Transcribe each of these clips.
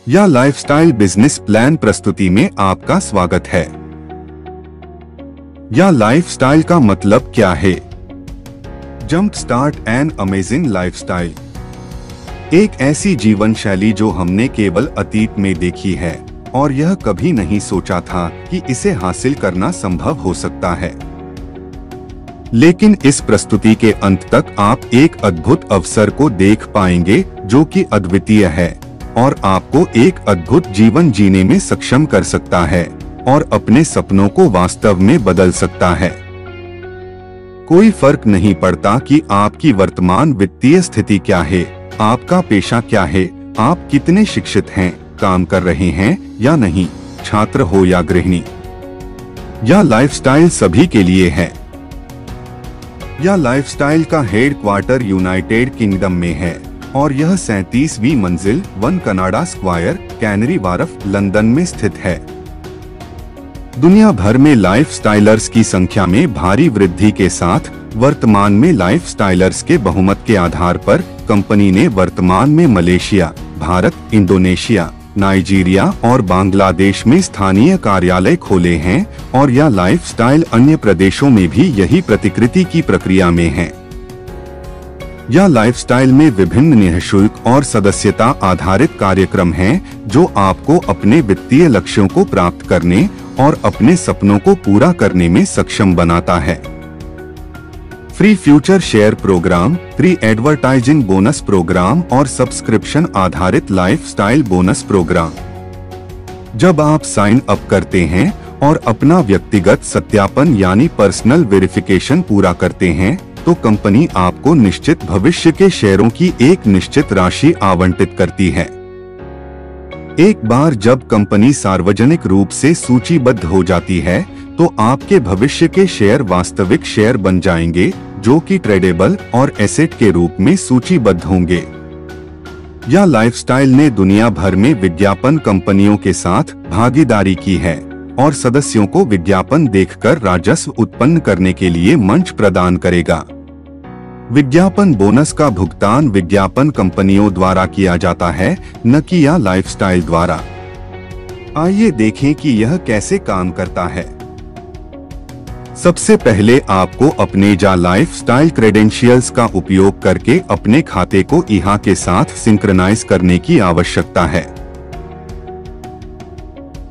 या lifestyle business plan प्रस्तुति में आपका स्वागत है। या लाइफस्टाइल का मतलब क्या है? Jump start an amazing lifestyle एक ऐसी जीवन शैली जो हमने केवल अतीत में देखी है और यह कभी नहीं सोचा था कि इसे हासिल करना संभव हो सकता है। लेकिन इस प्रस्तुति के अंत तक आप एक अद्भुत अवसर को देख पाएंगे जो कि अद्वितीय है और आपको एक अद्भुत जीवन जीने में सक्षम कर सकता है और अपने सपनों को वास्तव में बदल सकता है। कोई फर्क नहीं पड़ता कि आपकी वर्तमान वित्तीय स्थिति क्या है, आपका पेशा क्या है, आप कितने शिक्षित हैं, काम कर रहे हैं या नहीं, छात्र हो या गृहिणी। यह लाइफस्टाइल सभी के लिए है। यह लाइफस्टाइल का हेडक्वार्टर यूनाइटेड किंगडम में है और यह 37वीं मंजिल 1 Canada square, canary Wharf, London में स्थित है। दुनिया भर में लाइफस्टाइलर्स की संख्या में भारी वृद्धि के साथ वर्तमान में लाइफस्टाइलर्स के बहुमत के आधार पर कंपनी ने वर्तमान में मलेशिया, भारत, इंडोनेशिया, नाइजीरिया और बांग्लादेश में स्थानीय कार्यालय खोले हैं और यह लाइफस्टाइल अन्य प्रदेशों में भी यही प्रतिकृति की प्रक्रिया में है। यह लाइफस्टाइल में विभिन्न निःशुल्क और सदस्यता आधारित कार्यक्रम हैं जो आपको अपने वित्तीय लक्ष्यों को प्राप्त करने और अपने सपनों को पूरा करने में सक्षम बनाता है। Free future share program, pre advertising bonus program और सब्सक्रिप्शन आधारित लाइफस्टाइल बोनस प्रोग्राम। जब आप साइन अप करते हैं और अपना व्यक्तिगत सत्यापन यानी पर्सनल वेरिफिकेशन पूरा करते हैं तो कंपनी आपको निश्चित भविष्य के शेयरों की एक निश्चित राशि आवंटित करती है। एक बार जब कंपनी सार्वजनिक रूप से सूचीबद्ध हो जाती है तो आपके भविष्य के शेयर वास्तविक शेयर बन जाएंगे जो कि ट्रेडेबल और एसेट के रूप में सूचीबद्ध होंगे। यह लाइफस्टाइल ने दुनिया भर में विज्ञापन कंपनियों के साथ भागीदारी की है और सदस्यों को विज्ञापन देखकर राजस्व उत्पन्न करने के लिए मंच प्रदान करेगा। विज्ञापन बोनस का भुगतान विज्ञापन कंपनियों द्वारा किया जाता है, न कि या लाइफस्टाइल द्वारा। आइए देखें कि यह कैसे काम करता है। सबसे पहले आपको अपने जा लाइफस्टाइल क्रेडेंशियल्स का उपयोग करके अपने खाते को ईहा के साथ सिंक्रनाइज करने की आवश्यकता है।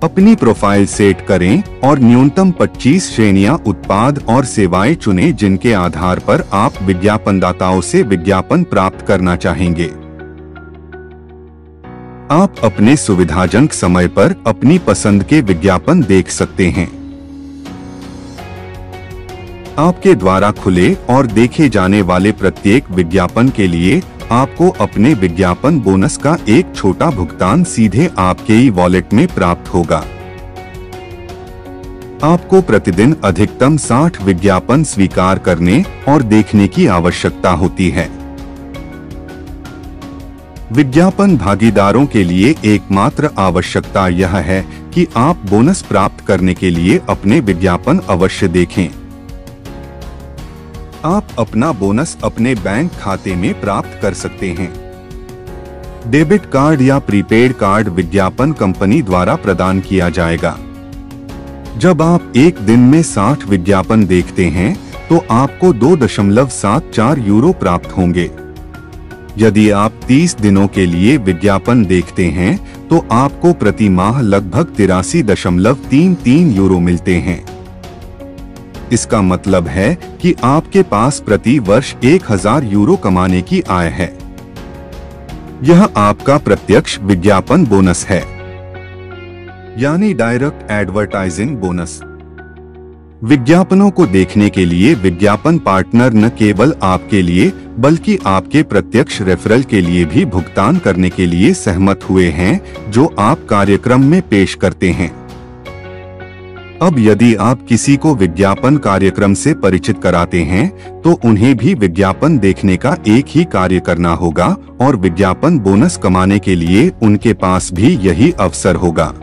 अपनी प्रोफाइल सेट करें और न्यूनतम 25 श्रेणियां उत्पाद और सेवाएं चुनें जिनके आधार पर आप विज्ञापनदाताओं से विज्ञापन प्राप्त करना चाहेंगे। आप अपने सुविधाजनक समय पर अपनी पसंद के विज्ञापन देख सकते हैं। आपके द्वारा खुले और देखे जाने वाले प्रत्येक विज्ञापन के लिए आपको अपने विज्ञापन बोनस का एक छोटा भुगतान सीधे आपके ही वॉलेट में प्राप्त होगा। आपको प्रतिदिन अधिकतम 60 विज्ञापन स्वीकार करने और देखने की आवश्यकता होती है। विज्ञापन भागीदारों के लिए एकमात्र आवश्यकता यह है कि आप बोनस प्राप्त करने के लिए अपने विज्ञापन अवश्य देखें। आप अपना बोनस अपने बैंक खाते में प्राप्त कर सकते हैं। डेबिट कार्ड या प्रीपेड कार्ड विज्ञापन कंपनी द्वारा प्रदान किया जाएगा। जब आप एक दिन में 60 विज्ञापन देखते हैं तो आपको 2.74 यूरो प्राप्त होंगे। यदि आप 30 दिनों के लिए विज्ञापन देखते हैं तो आपको प्रति माह लगभग 83.33 यूरो मिलते हैं। इसका मतलब है कि आपके पास प्रति वर्ष 1000 यूरो कमाने की आय है। यह आपका प्रत्यक्ष विज्ञापन बोनस है, यानी डायरेक्ट एडवर्टाइजिंग बोनस। विज्ञापनों को देखने के लिए विज्ञापन पार्टनर न केवल आपके लिए बल्कि आपके प्रत्यक्ष रेफरल के लिए भी भुगतान करने के लिए सहमत हुए हैं जो आप कार्यक्रम में पेश करते हैं। अब यदि आप किसी को विज्ञापन कार्यक्रम से परिचित कराते हैं तो उन्हें भी विज्ञापन देखने का एक ही कार्य करना होगा और विज्ञापन बोनस कमाने के लिए उनके पास भी यही अवसर होगा।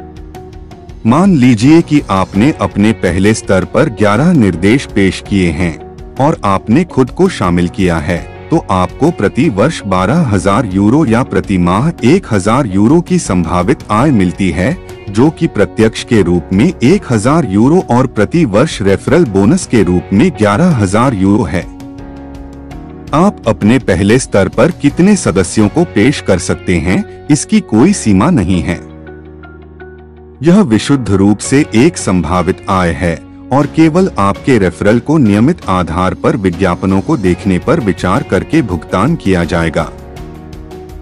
मान लीजिए कि आपने अपने पहले स्तर पर 11 निर्देश पेश किए हैं और आपने खुद को शामिल किया है तो आपको प्रति वर्ष 12,000 यूरो या प्रति माह 1,000 यूरो की संभावित आय मिलती है, जो कि प्रत्यक्ष के रूप में 1,000 यूरो और प्रति वर्ष रेफरल बोनस के रूप में 11,000 यूरो है। आप अपने पहले स्तर पर कितने सदस्यों को पेश कर सकते हैं, इसकी कोई सीमा नहीं है। यह विशुद्ध रूप से एक संभावित आय है और केवल आपके रेफरल को नियमित आधार पर विज्ञापनों को देखने पर विचार करके भुगतान किया जाएगा।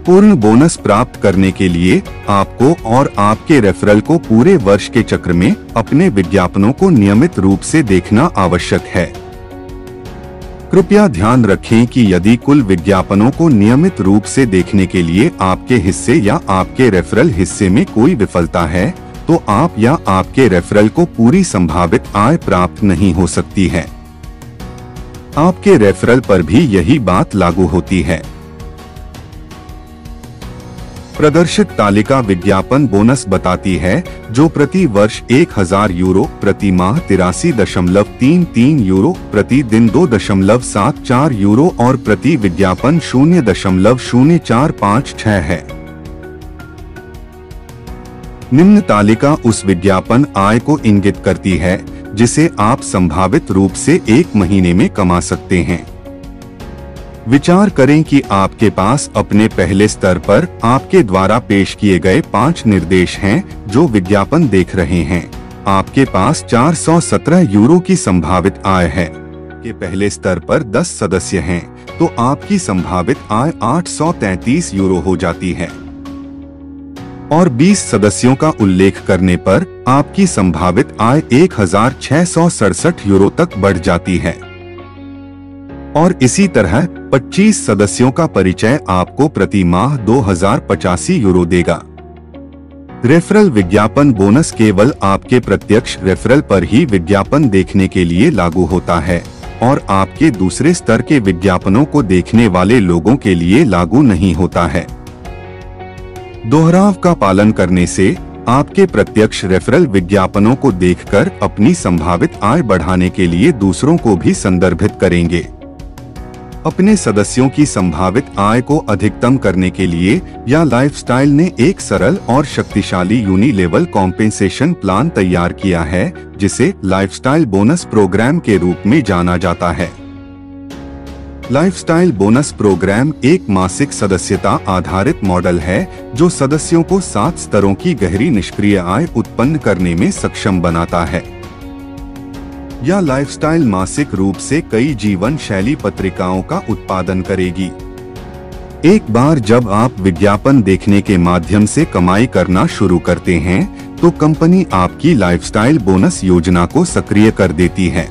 पूर्ण बोनस प्राप्त करने के लिए आपको और आपके रेफरल को पूरे वर्ष के चक्र में अपने विज्ञापनों को नियमित रूप से देखना आवश्यक है। कृपया ध्यान रखें कि यदि कुल विज्ञापनों को नियमित रूप से देखने के लिए आपके हिस्से या आपके रेफरल हिस्से में कोई विफलता है, तो आप या आपके रेफरल को पूरी संभावित आय प्राप्त नहीं हो सकती है। आपके रेफरल पर भी यही बात लागू होती है। प्रदर्शित तालिका विज्ञापन बोनस बताती है, जो प्रति वर्ष 1,000 यूरो, प्रति माह 83.33 यूरो, प्रति दिन 2.74 यूरो और प्रति विज्ञापन 0.0456 है। निम्न तालिका उस विज्ञापन आय को इंगित करती है जिसे आप संभावित रूप से 1 महीने में कमा सकते हैं। विचार करें कि आपके पास अपने पहले स्तर पर आपके द्वारा पेश किए गए 5 निर्देश हैं जो विज्ञापन देख रहे हैं। आपके पास 417 यूरो की संभावित आय है। के पहले स्तर पर 10 सदस्य हैं, तो आपकी संभावित आय 833 यूरो हो जाती है और 20 सदस्यों का उल्लेख करने पर आपकी संभावित आय 1,667 यूरो तक बढ़ जाती है। और इसी तरह 25 सदस्यों का परिचय आपको प्रति माह 2,085 यूरो देगा। रेफरल विज्ञापन बोनस केवल आपके प्रत्यक्ष रेफरल पर ही विज्ञापन देखने के लिए लागू होता है और आपके दूसरे स्तर के विज्ञापनों को देखने वाले लोगों के लिए लागू नहीं होता है। दोहराव का पालन करने से आपके प्रत्यक्ष रेफरल विज्ञापनों को देखकर अपनी संभावित आय बढ़ाने के लिए दूसरों को भी संदर्भित करेंगे। अपने सदस्यों की संभावित आय को अधिकतम करने के लिए या लाइफस्टाइल ने एक सरल और शक्तिशाली यूनिलेवल कॉम्पेंसेशन प्लान तैयार किया है, जिसे लाइफस्टाइल बोनस प्रोग्राम के रूप में जाना जाता है। लाइफस्टाइल बोनस प्रोग्राम एक मासिक सदस्यता आधारित मॉडल है जो सदस्यों को 7 स्तरों की गहरी निष्क्रिय आय उत्पन्न करने में सक्षम बनाता है। यह लाइफस्टाइल मासिक रूप से कई जीवन शैली पत्रिकाओं का उत्पादन करेगी। एक बार जब आप विज्ञापन देखने के माध्यम से कमाई करना शुरू करते हैं, तो कंपनी आपकी लाइफस्टाइल बोनस योजना को सक्रिय कर देती है।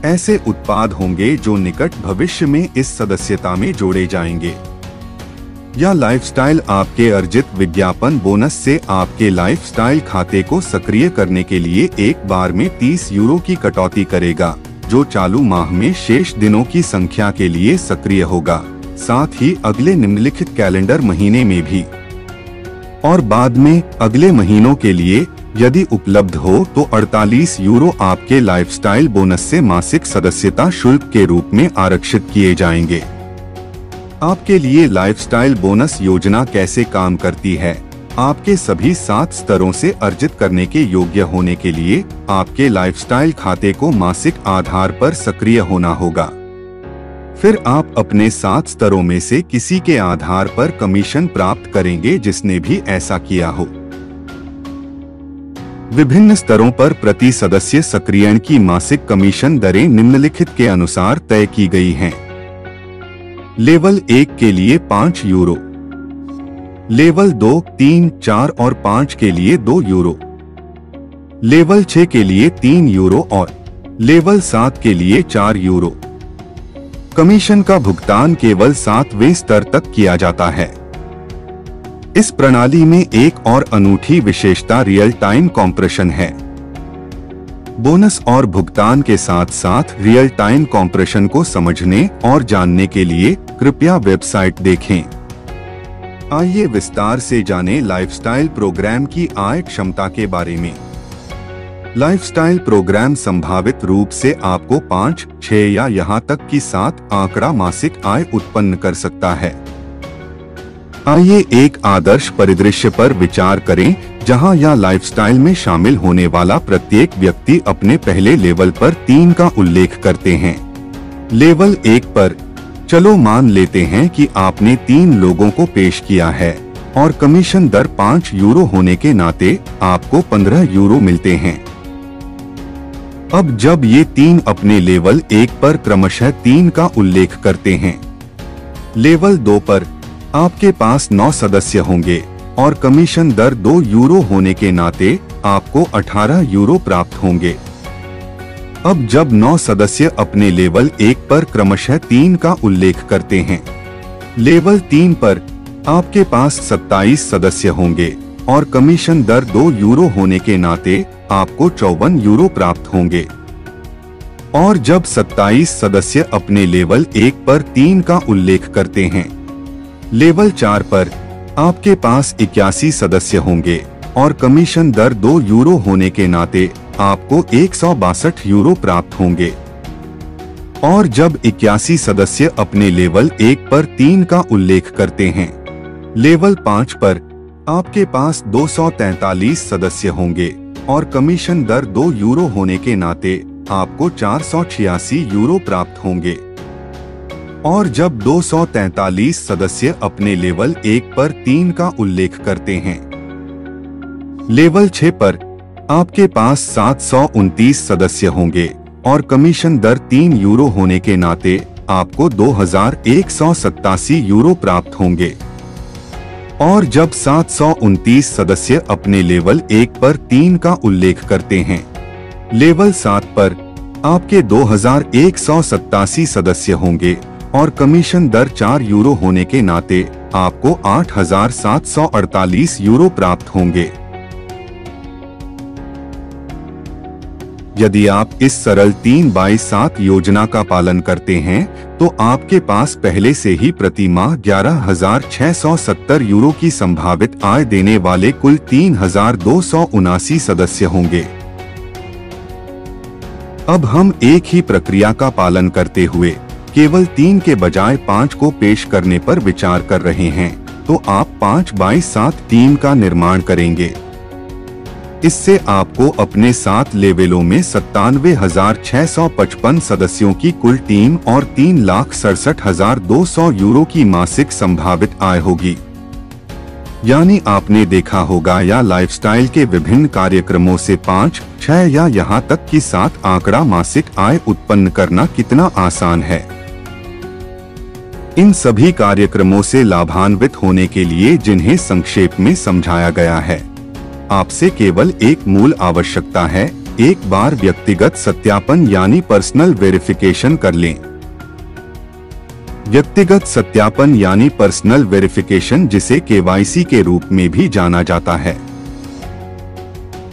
ऐसे उत्पाद होंगे जो निकट भविष्य में इस सदस्यता में जोड़े जाएंगे। यह लाइफस्टाइल आपके अर्जित विज्ञापन बोनस से आपके लाइफस्टाइल खाते को सक्रिय करने के लिए एक बार में 30 यूरो की कटौती करेगा, जो चालू माह में शेष दिनों की संख्या के लिए सक्रिय होगा, साथ ही अगले निम्नलिखित कैलेंडर महीने में भी, और बाद में अगले महीनों के लिए यदि उपलब्ध हो तो 48 यूरो आपके लाइफस्टाइल बोनस से मासिक सदस्यता शुल्क के रूप में आरक्षित किए जाएंगे। आपके लिए लाइफस्टाइल बोनस योजना कैसे काम करती है? आपके सभी 7 स्तरों से अर्जित करने के योग्य होने के लिए आपके लाइफस्टाइल खाते को मासिक आधार पर सक्रिय होना होगा। फिर आप अपने 7 स्तरों में से किसी के आधार पर कमीशन प्राप्त करेंगे जिसने भी ऐसा किया हो। विभिन्न स्तरों पर प्रति सदस्य सक्रियण की मासिक कमीशन दरें निम्नलिखित के अनुसार तय की गई हैं। लेवल 1 के लिए 5 यूरो, लेवल 2, 3, 4 और 5 के लिए 2 यूरो, लेवल 6 के लिए 3 यूरो और लेवल 7 के लिए 4 यूरो। कमीशन का भुगतान केवल 7वें स्तर तक किया जाता है। इस प्रणाली में एक और अनूठी विशेषता रियल टाइम कॉम्प्रेशन है। बोनस और भुगतान के साथ साथ रियल टाइम कॉम्प्रेशन को समझने और जानने के लिए कृपया वेबसाइट देखें। आइए विस्तार से जानें लाइफस्टाइल प्रोग्राम की आय क्षमता के बारे में। लाइफस्टाइल प्रोग्राम संभावित रूप से आपको 5, 6 या यहाँ तक कि 7 आंकड़ा मासिक आय उत्पन्न कर सकता है। आइए एक आदर्श परिदृश्य पर विचार करें जहां यह लाइफस्टाइल में शामिल होने वाला प्रत्येक व्यक्ति अपने पहले लेवल पर 3 का उल्लेख करते हैं। लेवल 1 पर चलो मान लेते हैं कि आपने 3 लोगों को पेश किया है और कमीशन दर 5 यूरो होने के नाते आपको 15 यूरो मिलते हैं। अब जब ये 3 अपने लेवल 1 पर क्रमशः 3 का उल्लेख करते हैं, लेवल 2 पर आपके पास 9 सदस्य होंगे और कमीशन दर 2 यूरो होने के नाते आपको 18 यूरो प्राप्त होंगे। अब जब 9 सदस्य अपने लेवल 1 पर क्रमशः 3 का उल्लेख करते हैं, लेवल 3 पर आपके पास 27 सदस्य होंगे और कमीशन दर 2 यूरो होने के नाते आपको 54 यूरो प्राप्त होंगे। और जब 27 सदस्य अपने लेवल 1 पर 3 का उल्लेख करते हैं, लेवल 4 पर आपके पास 81 सदस्य होंगे और कमीशन दर 2 यूरो होने के नाते आपको 162 यूरो प्राप्त होंगे। और जब 81 सदस्य अपने लेवल 1 पर 3 का उल्लेख करते हैं, लेवल 5 पर आपके पास 243 सदस्य होंगे और कमीशन दर 2 यूरो होने के नाते आपको 486 यूरो प्राप्त होंगे। और जब 243 सदस्य अपने लेवल 1 पर 3 का उल्लेख करते हैं, लेवल 6 पर आपके पास 729 सदस्य होंगे और कमीशन दर 3 यूरो होने के नाते आपको 2187 यूरो प्राप्त होंगे। और जब 729 सदस्य अपने लेवल 1 पर 3 का उल्लेख करते हैं, लेवल 7 पर आपके 2187 सदस्य होंगे और कमीशन दर 4 यूरो होने के नाते आपको 8748 यूरो प्राप्त होंगे। यदि आप इस सरल 3/7 योजना का पालन करते हैं तो आपके पास पहले से ही प्रति माह 11,670 यूरो की संभावित आय देने वाले कुल 3,279 सदस्य होंगे। अब हम एक ही प्रक्रिया का पालन करते हुए केवल 3 के बजाय 5 को पेश करने पर विचार कर रहे हैं, तो आप 5/7 टीम का निर्माण करेंगे। इससे आपको अपने 7 लेवलों में 97,655 सदस्यों की कुल टीम और 3,67,200 यूरो की मासिक संभावित आय होगी। यानी आपने देखा होगा या लाइफस्टाइल के विभिन्न कार्यक्रमों से 5, 6 या यहाँ तक कि 7 आंकड़ा मासिक आय उत्पन्न करना कितना आसान है। इन सभी कार्यक्रमों से लाभान्वित होने के लिए जिन्हें संक्षेप में समझाया गया है, आपसे केवल एक मूल आवश्यकता है, एक बार व्यक्तिगत सत्यापन यानी पर्सनल वेरिफिकेशन कर लें। व्यक्तिगत सत्यापन यानी पर्सनल वेरिफिकेशन, जिसे केवाईसी के रूप में भी जाना जाता है,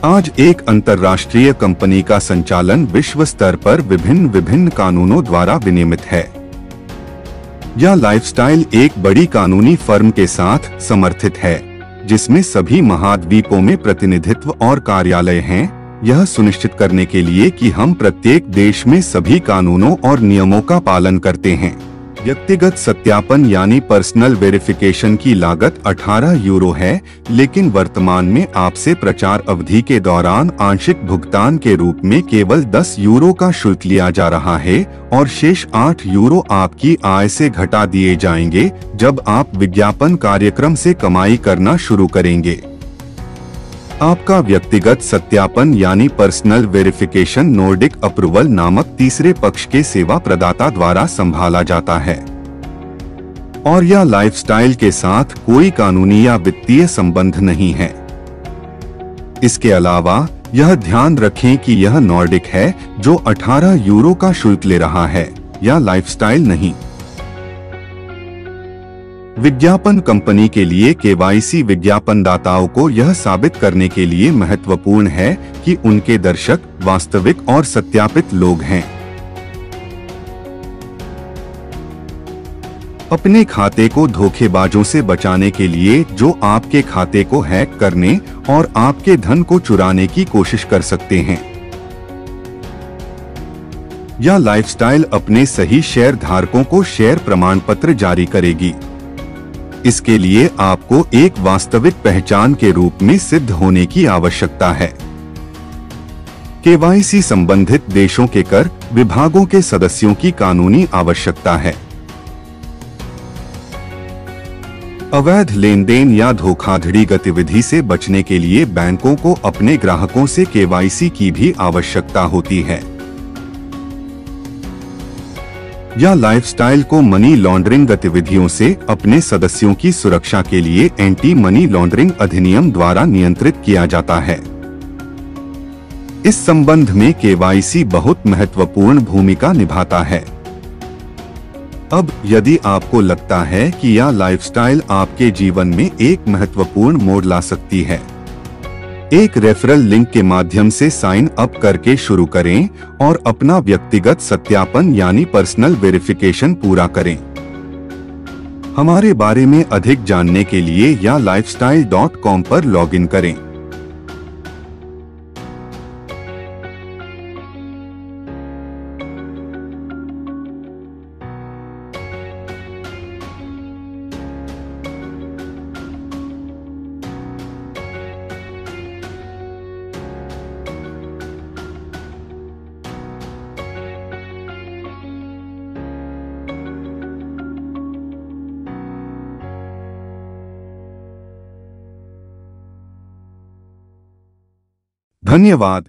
आज एक अंतर्राष्ट्रीय कंपनी का संचालन विश्व स्तर पर विभिन्न कानूनों द्वारा विनियमित है। यह लाइफस्टाइल एक बड़ी कानूनी फर्म के साथ समर्थित है, जिसमें सभी महाद्वीपों में प्रतिनिधित्व और कार्यालय हैं, यह सुनिश्चित करने के लिए कि हम प्रत्येक देश में सभी कानूनों और नियमों का पालन करते हैं। व्यक्तिगत सत्यापन यानी पर्सनल वेरिफिकेशन की लागत 18 यूरो है, लेकिन वर्तमान में आपसे प्रचार अवधि के दौरान आंशिक भुगतान के रूप में केवल 10 यूरो का शुल्क लिया जा रहा है और शेष 8 यूरो आपकी आय से घटा दिए जाएंगे जब आप विज्ञापन कार्यक्रम से कमाई करना शुरू करेंगे। आपका व्यक्तिगत सत्यापन यानी पर्सनल वेरिफिकेशन नॉर्डिक अप्रूवल नामक तीसरे पक्ष के सेवा प्रदाता द्वारा संभाला जाता है और यह लाइफस्टाइल के साथ कोई कानूनी या वित्तीय संबंध नहीं है। इसके अलावा यह ध्यान रखें कि यह नॉर्डिक है जो 18 यूरो का शुल्क ले रहा है, या लाइफस्टाइल नहीं। विज्ञापन कंपनी के लिए केवाईसी विज्ञापनदाताओं को यह साबित करने के लिए महत्वपूर्ण है कि उनके दर्शक वास्तविक और सत्यापित लोग हैं। अपने खाते को धोखेबाजों से बचाने के लिए जो आपके खाते को हैक करने और आपके धन को चुराने की कोशिश कर सकते हैं। या लाइफस्टाइल अपने सही शेयर धारकों को शेयर प्रमाण पत्र जारी करेगी। इसके लिए आपको एक वास्तविक पहचान के रूप में सिद्ध होने की आवश्यकता है। केवाईसी संबंधित देशों के कर विभागों के सदस्यों की कानूनी आवश्यकता है। अवैध लेनदेन या धोखाधड़ी गतिविधि से बचने के लिए बैंकों को अपने ग्राहकों से केवाईसी की भी आवश्यकता होती है। या लाइफस्टाइल को मनी लॉन्ड्रिंग गतिविधियों से अपने सदस्यों की सुरक्षा के लिए एंटी मनी लॉन्ड्रिंग अधिनियम द्वारा नियंत्रित किया जाता है। इस संबंध में केवाईसी बहुत महत्वपूर्ण भूमिका निभाता है। अब यदि आपको लगता है कि यह लाइफस्टाइल आपके जीवन में एक महत्वपूर्ण मोड़ ला सकती है, एक रेफरल लिंक के माध्यम से साइन अप करके शुरू करें और अपना व्यक्तिगत सत्यापन यानी पर्सनल वेरिफिकेशन पूरा करें। हमारे बारे में अधिक जानने के लिए या lifestyle.com पर लॉगिन करें। धन्यवाद।